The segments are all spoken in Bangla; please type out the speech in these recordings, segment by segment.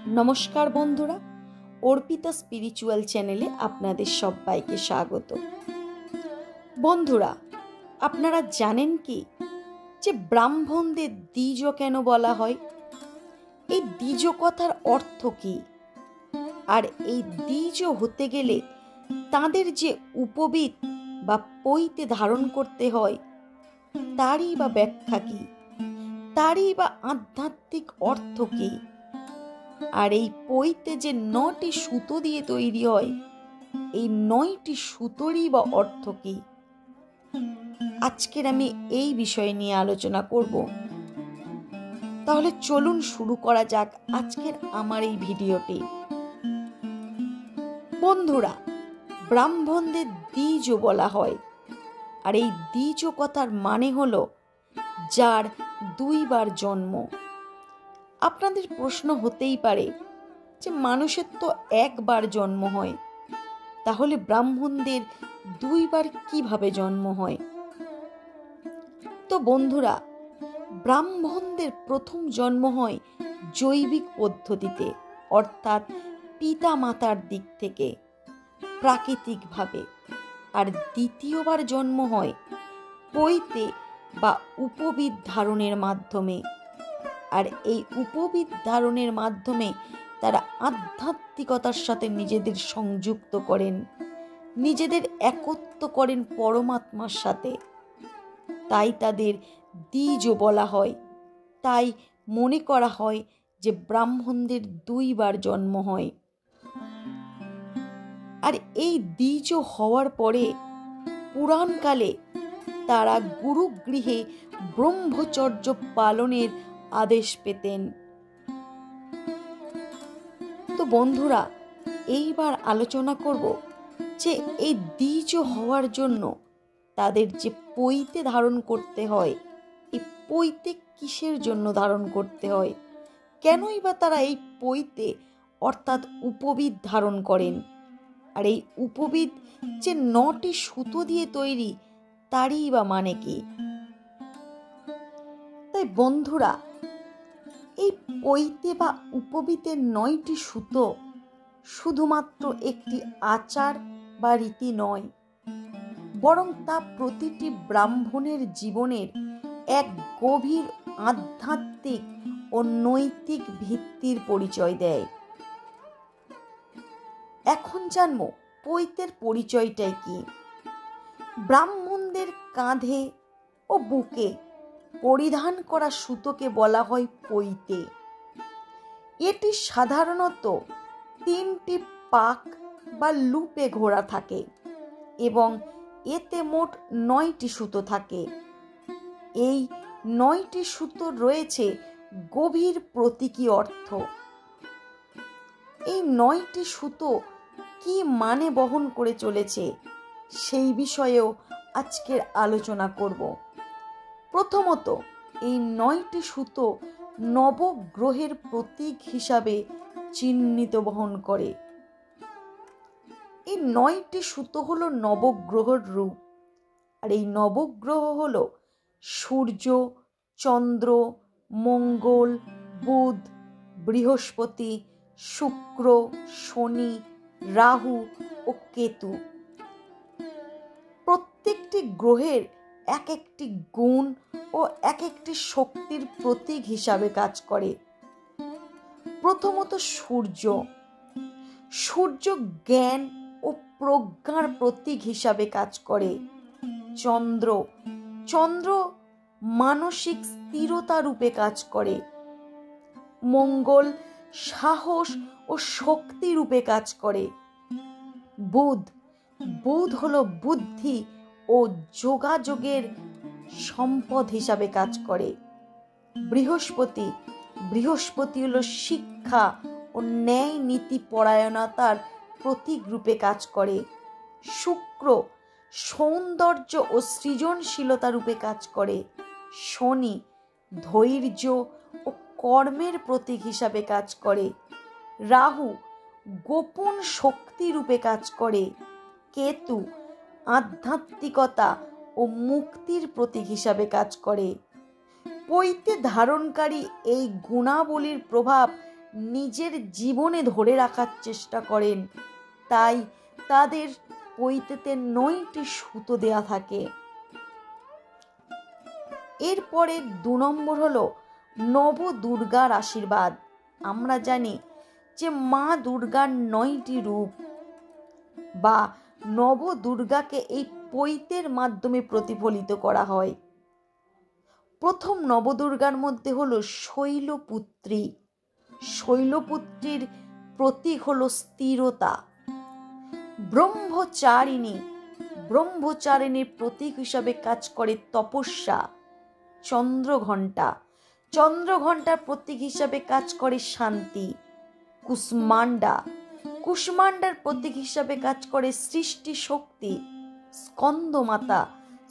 নমস্কার বন্ধুরা, অর্পিতা স্পিরিচুয়াল চ্যানেলে আপনাদের সবাইকে স্বাগত। বন্ধুরা, আপনারা জানেন কি যে ব্রাহ্মণদের দ্বিজ কেন বলা হয়? এই দ্বিজ কথার অর্থ কি? আর এই দ্বিজ হতে গেলে তাদের যে উপবীত বা পৈতে ধারণ করতে হয় তারই বা ব্যাখ্যা কি? তারই বা আধ্যাত্মিক অর্থ কি? আর এই পৈতে যে 9টি সুতো দিয়ে তৈরি হয়, এই 9টি সুতোরই বা অর্থ কি? আজকের আমি এই বিষয় নিয়ে আলোচনা করব। তাহলে চলুন শুরু করা যাক আজকের আমার এই ভিডিওটি। বন্ধুরা, ব্রাহ্মণদের দ্বিজ বলা হয়, আর এই দ্বিজ কথার মানে হলো যার 2 বার জন্ম। আপনাদের প্রশ্ন হতেই পারে যে মানুষের তো 1 বার জন্ম হয়, তাহলে ব্রাহ্মণদের 2 বার কিভাবে জন্ম হয়? তো বন্ধুরা, ব্রাহ্মণদের প্রথম জন্ম হয় জৈবিক পদ্ধতিতে, অর্থাৎ পিতা মাতার দিক থেকে প্রাকৃতিকভাবে। আর দ্বিতীয়বার জন্ম হয় পৈতে বা উপবীত ধারণের মাধ্যমে। আর এই উপবীত ধারণের মাধ্যমে তারা আধ্যাত্মিকতার সাথে নিজেদের সংযুক্ত করেন, নিজেদের একত্ব করেন পরমাত্মার সাথে। তাই তাদের দ্বিজ বলা হয়। তাই মনে করা হয় যে ব্রাহ্মণদের 2 বার জন্ম হয়। আর এই দ্বিজ হওয়ার পরে পুরাণকালে তারা গুরুগৃহে ব্রহ্মচর্য পালনের আদেশ পেতেন। তো বন্ধুরা, এইবার আলোচনা করব যে এই দ্বিজ হওয়ার জন্য তাদের যে পৈতে ধারণ করতে হয়, এই পৈতে কিসের জন্য ধারণ করতে হয়? কেনই বা তারা এই পৈতে অর্থাৎ উপবীত ধারণ করেন? আর এই উপবীত যে 9টি সুতো দিয়ে তৈরি, তারই বা মানে কি? তাই বন্ধুরা, এই পৈতে বা উপবীতের 9টি সুতো শুধুমাত্র একটি আচার বা রীতি নয়, বরং তা প্রতিটি ব্রাহ্মণের জীবনের এক গভীর আধ্যাত্মিক ও নৈতিক ভিত্তির পরিচয় দেয়। এখন জানবো পৈতের পরিচয়টাই কি। ব্রাহ্মণদের কাঁধে ও বুকে পরিধান করা সুতোকে বলা হয় পৈতে। এটি সাধারণত 3টি পাক বা লুপে ঘোরা থাকে এবং এতে মোট 9টি সুতো থাকে। এই 9টি সুতো রয়েছে গভীর প্রতীকী অর্থ। এই 9টি সুতো কি মানে বহন করে চলেছে সেই বিষয়েও আজকের আলোচনা করব। প্রথমত, এই 9টি সুতো নবগ্রহের প্রতীক হিসাবে চিহ্নিত বহন করে। এই 9টি সুতো হলো নবগ্রহের রূপ। আর এই নবগ্রহ হলো সূর্য, চন্দ্র, মঙ্গল, বুধ, বৃহস্পতি, শুক্র, শনি, রাহু ও কেতু। প্রত্যেকটি গ্রহের এক একটি গুণ ও এক একটি শক্তির প্রতীক হিসাবে কাজ করে। প্রথমত সূর্য। সূর্য জ্ঞান ও প্রজ্ঞার প্রতীক হিসাবে কাজ করে। চন্দ্র মানসিক স্থিরতা রূপে কাজ করে। মঙ্গল সাহস ও শক্তি রূপে কাজ করে। বুধ হলো বুদ্ধি ও যোগাযোগের সম্পদ হিসাবে কাজ করে। বৃহস্পতি হলো শিক্ষা ও ন্যায় নীতি পরায়ণতার প্রতীক রূপে কাজ করে। শুক্র সৌন্দর্য ও সৃজনশীলতা রূপে কাজ করে। শনি ধৈর্য ও কর্মের প্রতীক হিসাবে কাজ করে। রাহু গোপন শক্তি রূপে কাজ করে। কেতু আধ্যাত্মিকতা ও মুক্তির প্রতীক হিসাবে কাজ করে। পৈতে ধারণকারী এই গুণাবলীর প্রভাব নিজের জীবনে ধরে রাখার চেষ্টা করেন, তাই তাদের পৈতেতে 9টি সুতো দেয়া থাকে। এরপরে 2 নম্বর হলো নবদুর্গার আশীর্বাদ। আমরা জানি যে মা দুর্গার 9টি রূপ বা নবদুর্গাকে এই পৈতের মাধ্যমে প্রতিফলিত করা হয়। প্রথম নবদুর্গার মধ্যে হলো শৈলপুত্রী। শৈলপুত্রীর প্রতীক হলো স্থিরতা। ব্রহ্মচারিণী, ব্রহ্মচারিণীর প্রতীক হিসাবে কাজ করে তপস্যা। চন্দ্রঘণ্টা, চন্দ্রঘণ্টার প্রতীক হিসাবে কাজ করে শান্তি। কুষ্মান্ডা, কুষ্মান্ডার প্রতীক হিসাবে কাজ করে সৃষ্টি শক্তি। স্কন্দমাতা,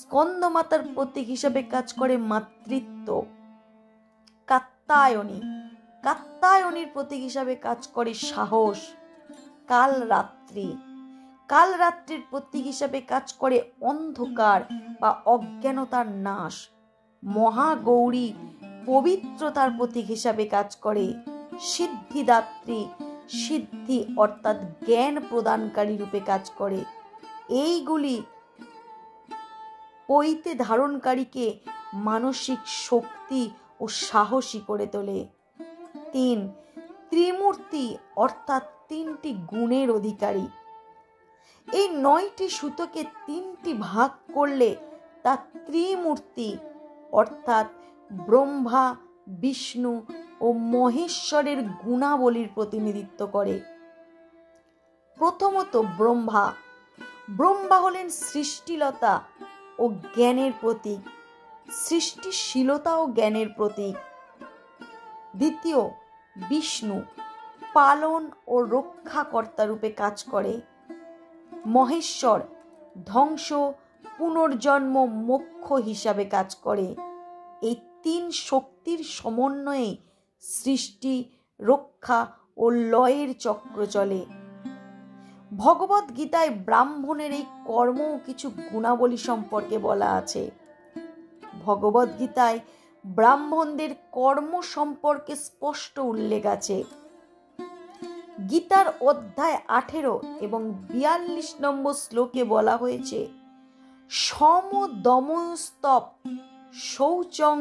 স্কন্দমাতার প্রতীক হিসাবে কাজ করে মাতৃত্ব। কাত্যায়নী, কাত্যায়নীর প্রতীক হিসাবে কাজ করে সাহস। কালরাত্রি, কালরাত্রির প্রতীক হিসাবে কাজ করে অন্ধকার বা অজ্ঞানতার নাশ। মহাগৌরী, পবিত্রতার প্রতীক হিসাবে কাজ করে। সিদ্ধিদাত্রী, সিদ্ধি অর্থাৎ জ্ঞান প্রদানকারী রূপে কাজ করে। এইগুলি পৈতে ধারণকারীকে মানসিক শক্তি ও সাহসী করে তোলে। 3 ত্রিমূর্তি অর্থাৎ 3টি গুণের অধিকারী। এই 9টি সুতোকে 3টি ভাগ করলে তা ত্রিমূর্তি অর্থাৎ ব্রহ্মা, বিষ্ণু ও মহেশ্বরের গুণাবলীর প্রতিনিধিত্ব করে। প্রথমত ব্রহ্মা। ব্রহ্মা হলেন সৃষ্টিলতা ও জ্ঞানের প্রতীক, সৃষ্টিশীলতা ও জ্ঞানের প্রতীক। দ্বিতীয় বিষ্ণু, পালন ও রক্ষাকর্তা রূপে কাজ করে। মহেশ্বর, ধ্বংস, পুনর্জন্ম, মোক্ষ হিসাবে কাজ করে। এই 3 শক্তির সমন্বয়ে সৃষ্টি, রক্ষা ও লয়ের চক্র চলে। ভগবদ গীতায় ব্রাহ্মণের এই কর্ম ও কিছু গুণাবলী সম্পর্কে বলা আছে। ভগবদ গীতায় ব্রাহ্মণদের কর্ম সম্পর্কে স্পষ্ট উল্লেখ আছে। গীতার অধ্যায় 18 এবং 42 নম্বর শ্লোকে বলা হয়েছে, সম দম স্তব শৌচং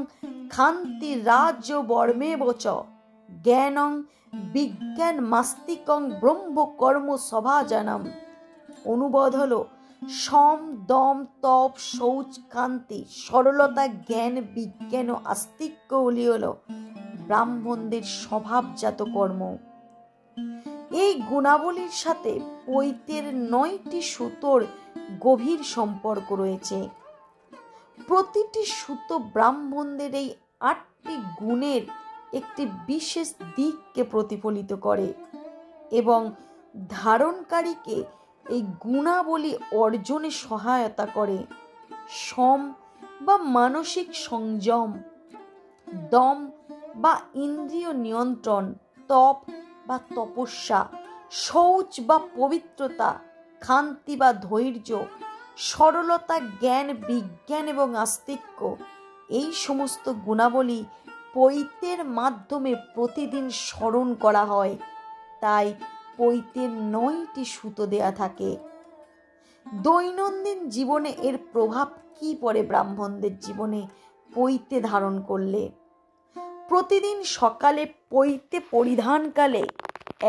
ক্ষান্তি রাজ্য বর্মেবচ জ্ঞানং বিজ্ঞান মাস্তিকং ব্রহ্ম কর্ম সভাজনম। অনুবাদ হলো সম, দম, তপ, শৌচ, কান্তি, সরলতা, জ্ঞান, বিজ্ঞান ও আস্তিক্যগুলি হলো ব্রাহ্মণদের স্বভাবজাত কর্ম। এই গুণাবলীর সাথে পৈতের 9টি সুতোর গভীর সম্পর্ক রয়েছে। প্রতিটি সুতো ব্রাহ্মণদের এই 8টি গুণের একটি বিশেষ দিককে প্রতিফলিত করে এবং ধারণকারীকে এই গুণাবলী অর্জনে সহায়তা করে। সম বা মানসিক সংযম, দম বা ইন্দ্রিয় নিয়ন্ত্রণ, তপ বা তপস্যা, শৌচ বা পবিত্রতা, ক্ষান্তি বা ধৈর্য, সরলতা, জ্ঞান, বিজ্ঞান এবং আস্তিক্য। এই সমস্ত গুণাবলী পৈতের মাধ্যমে প্রতিদিন স্মরণ করা হয়, তাই পৈতের 9টি সুতো দেয়া থাকে। দৈনন্দিন জীবনে এর প্রভাব কি পড়ে ব্রাহ্মণদের জীবনে পৈতে ধারণ করলে? প্রতিদিন সকালে পৈতে পরিধানকালে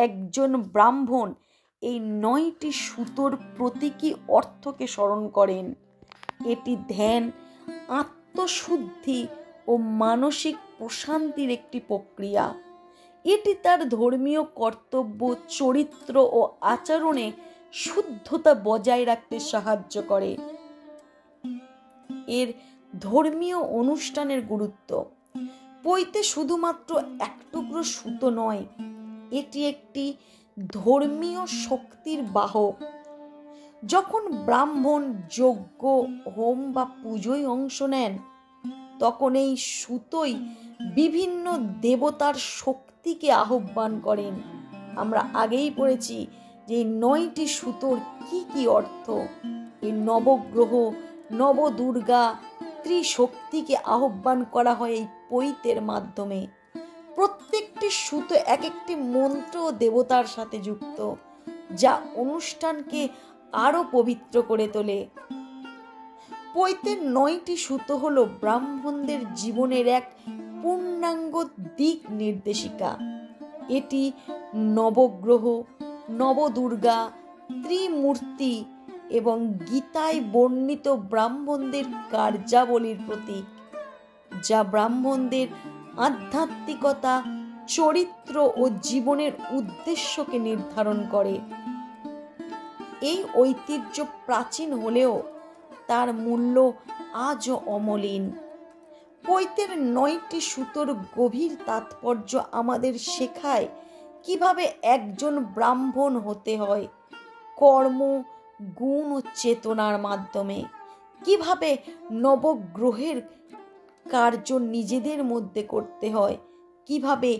একজন ব্রাহ্মণ এই 9টি সুতোর প্রতীকী অর্থকে স্মরণ করেন। এটি ধ্যান, আত্মশুদ্ধি ও মানসিক প্রশান্তির একটি প্রক্রিয়া। এটি তার ধর্মীয় কর্তব্য, চরিত্র ও আচরণে শুদ্ধতা বজায় রাখতে সাহায্য করে। এর ধর্মীয় অনুষ্ঠানের গুরুত্ব। পৈতে শুধুমাত্র এক টুকরো সুতো নয়, এটি একটি ধর্মীয় শক্তির বাহক। যখন ব্রাহ্মণ যজ্ঞ, হোম বা পুজোয় অংশ নেন, তখন এই সুতোই বিভিন্ন দেবতার শক্তিকে আহ্বান করেন। আমরা আগেই পড়েছি যে 9টি সুতোর কি কি অর্থ। এই নবগ্রহ, নবদুর্গা, ত্রিশক্তিকে আহ্বান করা হয় এই পৈতের মাধ্যমে। প্রত্যেকটি একটি সুতো এক একটি মন্ত্র ও দেবতার সাথে যুক্ত, যা অনুষ্ঠানকে আরো পবিত্র করে তোলে। পৈতের 9টি সুতো হলো ব্রাহ্মণদের জীবনের এক পূর্ণাঙ্গ দিক নির্দেশিকা। এটি নবগ্রহ, নবদুর্গা, ত্রিমূর্তি এবং গীতায় বর্ণিত ব্রাহ্মণদের কার্যাবলীর প্রতীক, যা ব্রাহ্মণদের আধ্যাত্মিকতা, চরিত্র ও জীবনের উদ্দেশ্যকে নির্ধারণ করে। এই ঐতিহ্য প্রাচীন হলেও তার মূল্য আজও অমলিন। পৈতের 9টি সুতোর গভীর তাৎপর্য আমাদের শেখায় কিভাবে একজন ব্রাহ্মণ হতে হয় কর্ম, গুণ ও চেতনার মাধ্যমে, কিভাবে নবগ্রহের কার্য নিজেদের মধ্যে করতে হয়, কিভাবে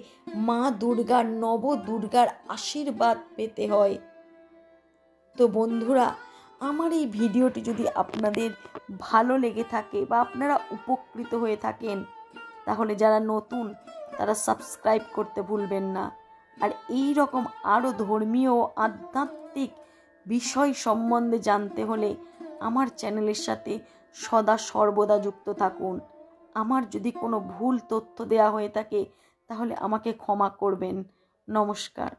মা দুর্গার নবদুর্গার আশীর্বাদ পেতে হয়। তো বন্ধুরা, আমার এই ভিডিওটি যদি আপনাদের ভালো লেগে থাকে বা আপনারা উপকৃত হয়ে থাকেন, তাহলে যারা নতুন তারা সাবস্ক্রাইব করতে ভুলবেন না। আর এই রকম আরও ধর্মীয় ও আধ্যাত্মিক বিষয় সম্বন্ধে জানতে হলে আমার চ্যানেলের সাথে সদা সর্বদা যুক্ত থাকুন। আমার যদি কোনো ভুল তথ্য দেওয়া হয়ে থাকে তাহলে আমাকে ক্ষমা করবেন। নমস্কার।